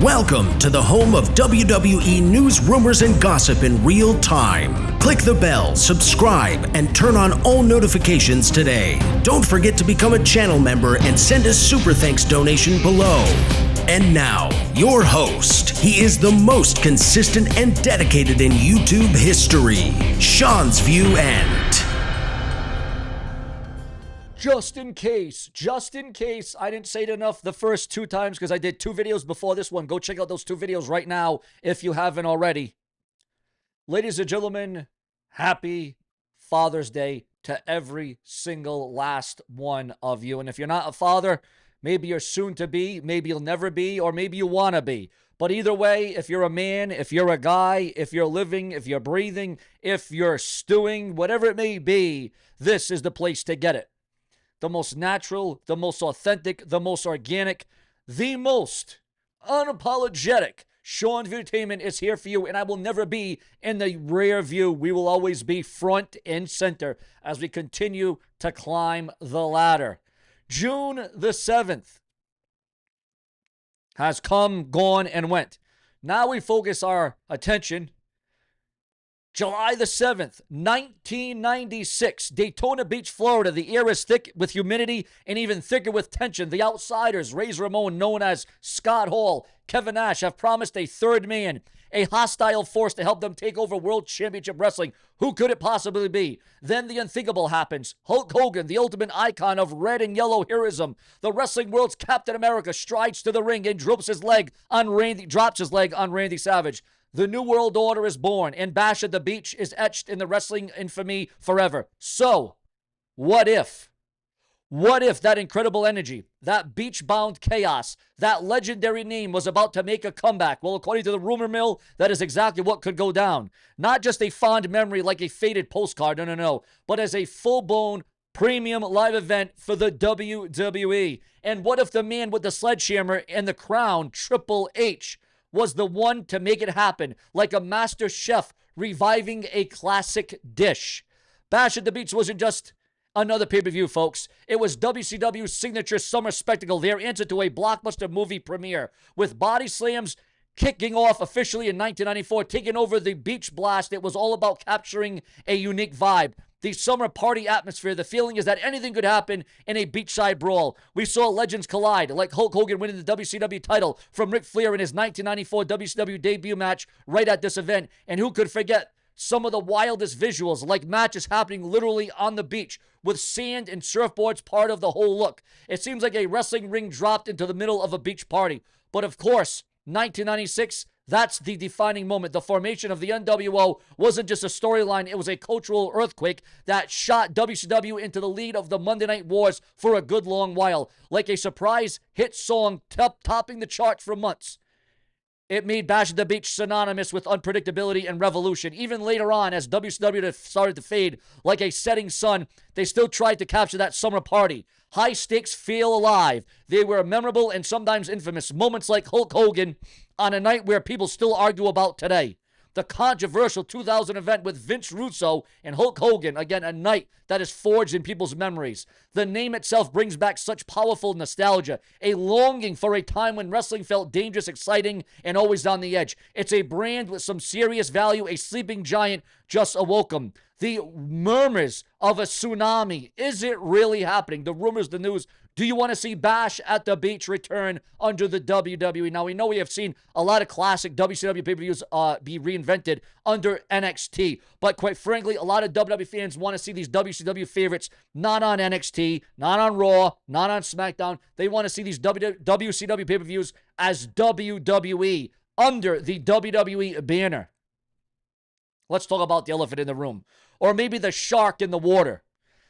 Welcome to the home of WWE News Rumors and Gossip in real time. Click the bell, subscribe, and turn on all notifications today. Don't forget to become a channel member and send a super thanks donation below. And now, your host. He is the most consistent and dedicated in YouTube history, Seanzviewent. Just in case I didn't say it enough the first two times because I did two videos before this one. Go check out those two videos right now if you haven't already. Ladies and gentlemen, happy Father's Day to every single last one of you. And if you're not a father, maybe you're soon to be, maybe you'll never be, or maybe you want to be. But either way, if you're a man, if you're a guy, if you're living, if you're breathing, if you're stewing, whatever it may be, this is the place to get it. The most natural, the most authentic, the most organic, the most unapologetic Seanzviewent is here for you, and I will never be in the rear view. We will always be front and center as we continue to climb the ladder. June the 7th has come, gone, and went. Now we focus our attention. July the 7th, 1996, Daytona Beach, Florida. The air is thick with humidity and even thicker with tension. The Outsiders, Razor Ramon, known as Scott Hall, Kevin Nash, have promised a third man, a hostile force to help them take over World Championship Wrestling. Who could it possibly be? Then the unthinkable happens. Hulk Hogan, the ultimate icon of red and yellow heroism, the wrestling world's Captain America, strides to the ring and drops his leg on Randy Savage. The New World Order is born, and Bash at the Beach is etched in the wrestling infamy forever. So, what if? What if that incredible energy, that beach-bound chaos, that legendary name was about to make a comeback? Well, according to the rumor mill, that is exactly what could go down. Not just a fond memory like a faded postcard, no, but as a full-blown premium live event for the WWE. And what if the man with the sledgehammer and the crown, Triple H, was the one to make it happen, like a master chef reviving a classic dish? Bash at the Beach wasn't just another pay-per-view, folks. It was WCW's signature summer spectacle, their answer to a blockbuster movie premiere, with body slams kicking off officially in 1994, taking over the Beach Blast. It was all about capturing a unique vibe. The summer party atmosphere, the feeling is that anything could happen in a beachside brawl. We saw legends collide, like Hulk Hogan winning the WCW title from Ric Flair in his 1994 WCW debut match right at this event. And who could forget some of the wildest visuals, like matches happening literally on the beach, with sand and surfboards part of the whole look. It seems like a wrestling ring dropped into the middle of a beach party. But of course, 1996, that's the defining moment. The formation of the NWO wasn't just a storyline, it was a cultural earthquake that shot WCW into the lead of the Monday Night Wars for a good long while. Like a surprise hit song topping the charts for months. It made Bash at the Beach synonymous with unpredictability and revolution. Even later on, as WCW started to fade like a setting sun, they still tried to capture that summer party. High stakes feel alive. They were memorable and sometimes infamous. Moments like Hulk Hogan on a night where people still argue about today. The controversial 2000 event with Vince Russo and Hulk Hogan, again, a night that is forged in people's memories. The name itself brings back such powerful nostalgia, a longing for a time when wrestling felt dangerous, exciting, and always on the edge. It's a brand with some serious value. A sleeping giant just awoke him. The murmurs of a tsunami. Is it really happening? The rumors, the news. Do you want to see Bash at the Beach return under the WWE? Now, we know we have seen a lot of classic WCW pay-per-views be reinvented under NXT. But quite frankly, a lot of WWE fans want to see these WCW favorites not on NXT, not on Raw, not on SmackDown. They want to see these WCW pay-per-views as WWE under the WWE banner. Let's talk about the elephant in the room. Or maybe the shark in the water.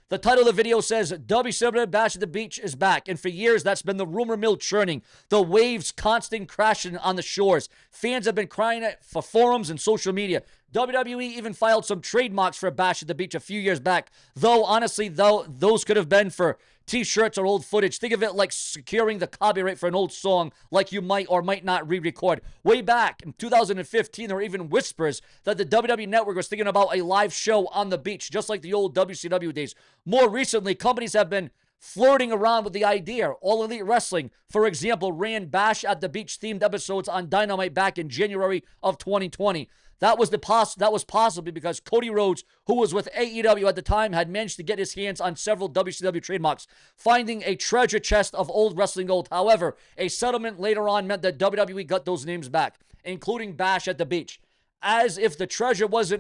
The title of the video says, WCW Bash at the Beach is back. And for years, that's been the rumor mill churning. The waves constant crashing on the shores. Fans have been crying for forums and social media. WWE even filed some trademarks for Bash at the Beach a few years back. Though, honestly, those could have been for t-shirts or old footage. Think of it like securing the copyright for an old song like you might or might not re-record. Way back in 2015, there were even whispers that the WWE Network was thinking about a live show on the beach, just like the old WCW days. More recently, companies have been flirting around with the idea. All Elite Wrestling, for example, ran Bash at the Beach themed episodes on Dynamite back in January of 2020. That was possibly because Cody Rhodes, who was with AEW at the time, had managed to get his hands on several WCW trademarks, finding a treasure chest of old wrestling gold. However, a settlement later on meant that WWE got those names back, including Bash at the Beach, as if the treasure was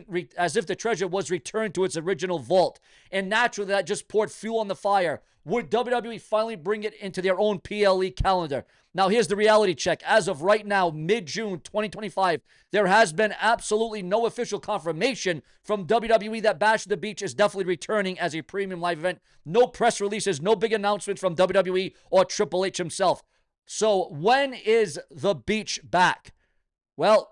returned to its original vault. And naturally, that just poured fuel on the fire. Would WWE finally bring it into their own PLE calendar? Now, here's the reality check. As of right now, mid-June 2025, there has been absolutely no official confirmation from WWE that Bash at the Beach is definitely returning as a premium live event. No press releases, no big announcement from WWE or Triple H himself. So when is the Beach back? Well,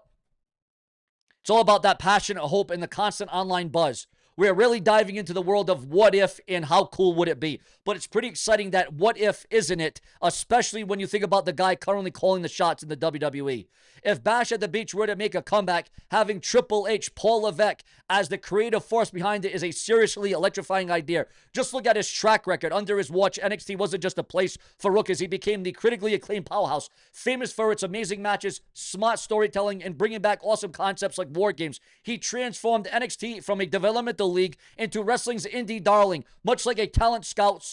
it's all about that passion, hope, and the constant online buzz. We're really diving into the world of what if and how cool would it be. But it's pretty exciting that what if, isn't it? Especially when you think about the guy currently calling the shots in the WWE. If Bash at the Beach were to make a comeback, having Triple H, Paul Levesque as the creative force behind it is a seriously electrifying idea. Just look at his track record. Under his watch, NXT wasn't just a place for rookies. He became the critically acclaimed powerhouse, famous for its amazing matches, smart storytelling, and bringing back awesome concepts like war games. He transformed NXT from a developmental league into wrestling's indie darling, much like a talent scout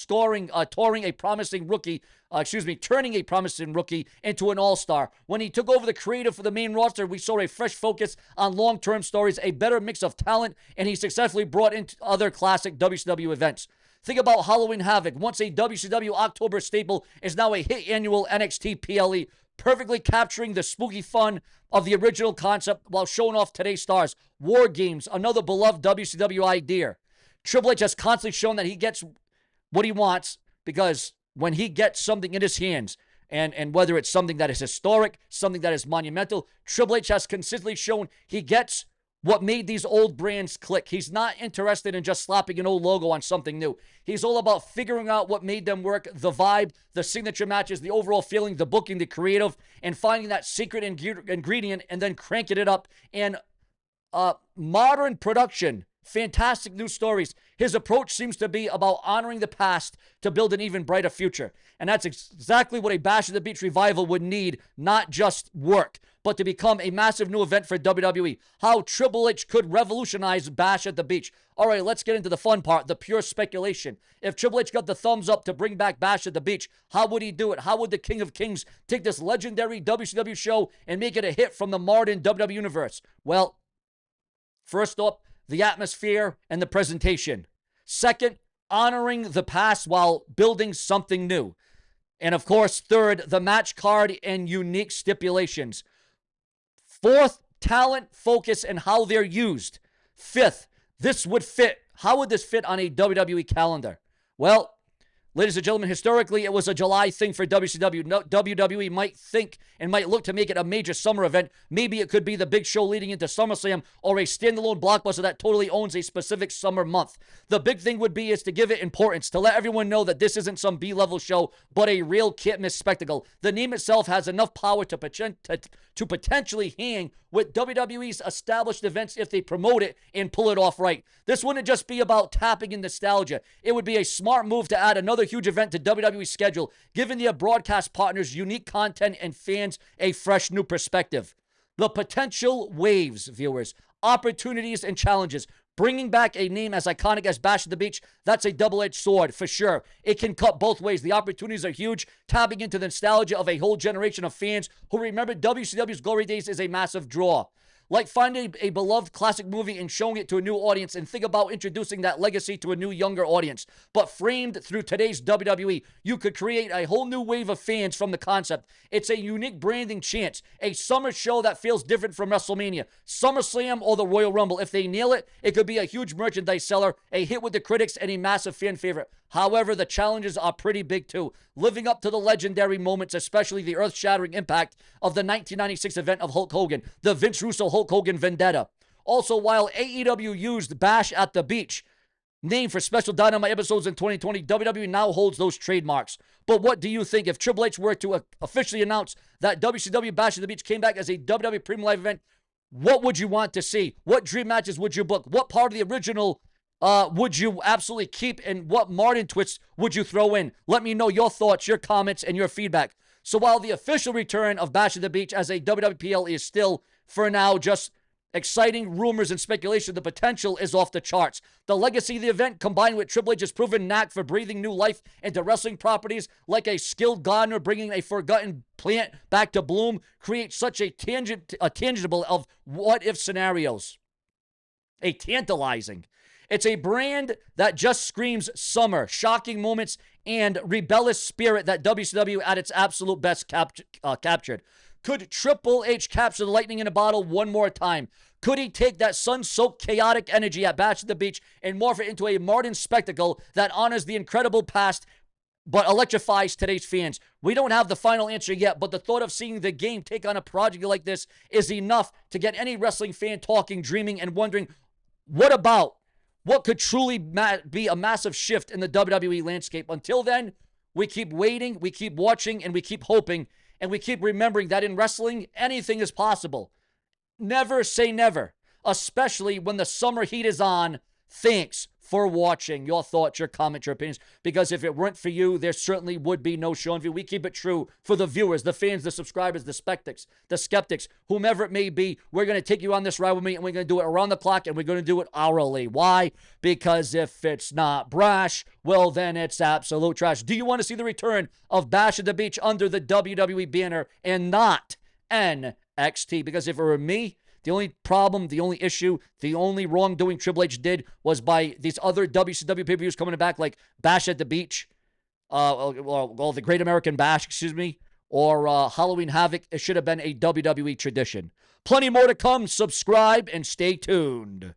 turning a promising rookie into an all-star. When he took over the creative for the main roster, we saw a fresh focus on long-term stories, a better mix of talent, and he successfully brought in other classic WCW events. Think about Halloween Havoc. Once a WCW October staple, is now a hit annual NXT PLE, perfectly capturing the spooky fun of the original concept while showing off today's stars. War Games, another beloved WCW idea. Triple H has constantly shown that he gets what he wants, because when he gets something in his hands, and whether it's something that is historic, something that is monumental, Triple H has consistently shown he gets what made these old brands click. He's not interested in just slapping an old logo on something new. He's all about figuring out what made them work, the vibe, the signature matches, the overall feeling, the booking, the creative, and finding that secret ingredient and then cranking it up. And modern production, fantastic new stories. His approach seems to be about honoring the past to build an even brighter future. And that's exactly what a Bash at the Beach revival would need, not just work, but to become a massive new event for WWE. How Triple H could revolutionize Bash at the Beach. All right, let's get into the fun part, the pure speculation. If Triple H got the thumbs up to bring back Bash at the Beach, how would he do it? How would the King of Kings take this legendary WCW show and make it a hit from the modern WWE universe? Well, first up, the atmosphere and the presentation. Second, honoring the past while building something new. And of course, third, the match card and unique stipulations. Fourth, talent, focus, and how they're used. Fifth, this would fit. How would this fit on a WWE calendar? Well, ladies and gentlemen, historically, it was a July thing for WCW. WWE might think and might look to make it a major summer event. Maybe it could be the big show leading into SummerSlam or a standalone blockbuster that totally owns a specific summer month. The big thing would be is to give it importance, to let everyone know that this isn't some B-level show, but a real can't-miss spectacle. The name itself has enough power to potentially hang with WWE's established events if they promote it and pull it off right. This wouldn't just be about tapping in nostalgia. It would be a smart move to add another huge event to WWE's schedule, giving their broadcast partners unique content and fans a fresh new perspective. The potential waves, viewers, opportunities and challenges. Bringing back a name as iconic as Bash at the Beach, that's a double-edged sword for sure. It can cut both ways. The opportunities are huge. Tapping into the nostalgia of a whole generation of fans who remember WCW's glory days is a massive draw. Like finding a beloved classic movie and showing it to a new audience, and think about introducing that legacy to a new younger audience. But framed through today's WWE, you could create a whole new wave of fans from the concept. It's a unique branding chance, a summer show that feels different from WrestleMania, SummerSlam, or the Royal Rumble. If they nail it, it could be a huge merchandise seller, a hit with the critics, and a massive fan favorite. However, the challenges are pretty big too. Living up to the legendary moments, especially the earth-shattering impact of the 1996 event of Hulk Hogan, the Vince Russo Hulk Hogan Vendetta. Also, while AEW used Bash at the Beach, name for special Dynamite episodes in 2020, WWE now holds those trademarks. But what do you think if Triple H were to officially announce that WCW Bash at the Beach came back as a WWE Premium Live event? What would you want to see? What dream matches would you book? What part of the original would you absolutely keep, and what Martin twists would you throw in? Let me know your thoughts, your comments, and your feedback. So while the official return of Bash at the Beach as a WWPL is still, for now, just exciting rumors and speculation, the potential is off the charts. The legacy of the event, combined with Triple H's proven knack for breathing new life into wrestling properties like a skilled gardener bringing a forgotten plant back to bloom, creates such a tangible of what-if scenarios. A tantalizing. It's a brand that just screams summer, shocking moments, and rebellious spirit that WCW at its absolute best captured. Could Triple H capture the lightning in a bottle one more time? Could he take that sun-soaked chaotic energy at Bash at the Beach and morph it into a modern spectacle that honors the incredible past but electrifies today's fans? We don't have the final answer yet, but the thought of seeing the game take on a project like this is enough to get any wrestling fan talking, dreaming, and wondering, what could truly be a massive shift in the WWE landscape? Until then, we keep waiting, we keep watching, and we keep hoping, and we keep remembering that in wrestling, anything is possible. Never say never, especially when the summer heat is on. Thanks for watching. Your thoughts, your comments, your opinions, because if it weren't for you, there certainly would be no Seanzviewent. We keep it true for the viewers, the fans, the subscribers, the skeptics, whomever it may be. We're going to take you on this ride with me, and we're going to do it around the clock, and we're going to do it hourly. Why? Because if it's not brash, well, then it's absolute trash. Do you want to see the return of Bash at the Beach under the WWE banner and not NXT? Because if it were me, the only problem, the only issue, the only wrongdoing Triple H did was by these other WCW pay-per-views coming back, like Bash at the Beach, the Great American Bash, or Halloween Havoc. It should have been a WWE tradition. Plenty more to come. Subscribe and stay tuned.